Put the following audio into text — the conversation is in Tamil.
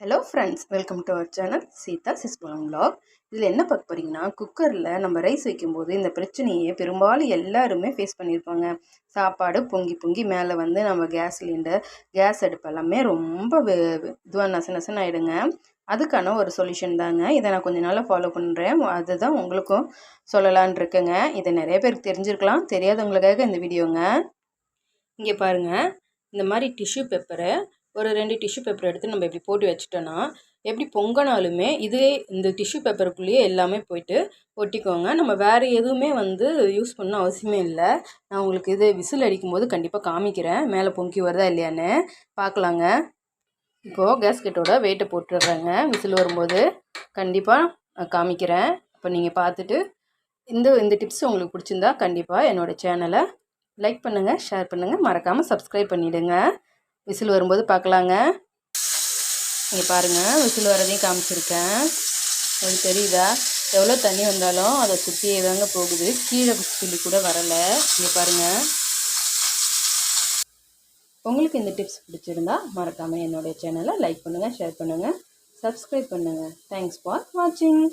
Hello friends, welcome to our channel Seetha சிஸ்பலம் vlog. இதில் என்ன பார்க்க போகிறீங்கன்னா, குக்கரில் நம்ம ரைஸ் வைக்கும்போது இந்த பிரச்சனையை பெரும்பாலும் எல்லாருமே ஃபேஸ் பண்ணியிருப்பாங்க. சாப்பாடு பொங்கி பொங்கி மேலே வந்து நம்ம கேஸ் சிலிண்டர், கேஸ் அடுப்பு எல்லாமே ரொம்ப இதுவாக நசன்னு ஆகிடுங்க. அதுக்கான ஒரு சொல்யூஷன் தாங்க. இதை நான் கொஞ்ச நாளாக ஃபாலோ பண்ணுறேன். அதுதான் உங்களுக்கும் சொல்லலான் இருக்கேங்க. இதை நிறைய பேருக்கு தெரிஞ்சிருக்கலாம், தெரியாதவங்களுக்காக இந்த வீடியோங்க. இங்கே பாருங்கள், இந்த மாதிரி டிஷ்யூ பேப்பரை ஒரு 2 டிஷ்யூ பேப்பர் எடுத்து நம்ம இப்படி போட்டு வச்சுட்டோன்னா எப்படி பொங்கினாலுமே இதே இந்த டிஷ்யூ பேப்பருக்குள்ளேயே எல்லாமே போயிட்டு ஒட்டிக்கோங்க. நம்ம வேறு எதுவுமே வந்து யூஸ் பண்ண அவசியமே இல்லை. நான் உங்களுக்கு இது விசில் அடிக்கும்போது கண்டிப்பாக காமிக்கிறேன், மேலே பொங்கி வருதா இல்லையான்னு பார்க்கலாங்க. இப்போது கேஸ்கெட்டோட வெயிட்டை போட்டுடுறேங்க. விசில் வரும்போது கண்டிப்பாக காமிக்கிறேன். இப்போ நீங்கள் பார்த்துட்டு இந்த டிப்ஸ் உங்களுக்கு பிடிச்சிருந்தா கண்டிப்பாக என்னோடய சேனலை லைக் பண்ணுங்கள், ஷேர் பண்ணுங்கள், மறக்காமல் சப்ஸ்கிரைப் பண்ணிவிடுங்க. விசில் வரும்போது பார்க்கலாங்க. இங்கே பாருங்கள், விசில் வரதையும் காமிச்சிருக்கேன். உங்களுக்கு தெரியுதா? எவ்வளோ தண்ணி வந்தாலும் அதை சுற்றியே தாங்க போகுது, கீழே துளி கூட வரலை. இங்கே பாருங்கள். உங்களுக்கு இந்த டிப்ஸ் பிடிச்சிருந்தா மறக்காமல் என்னுடைய சேனலை லைக் பண்ணுங்கள், ஷேர் பண்ணுங்கள், சப்ஸ்கிரைப் பண்ணுங்கள். தேங்க்ஸ் ஃபார் வாட்சிங்.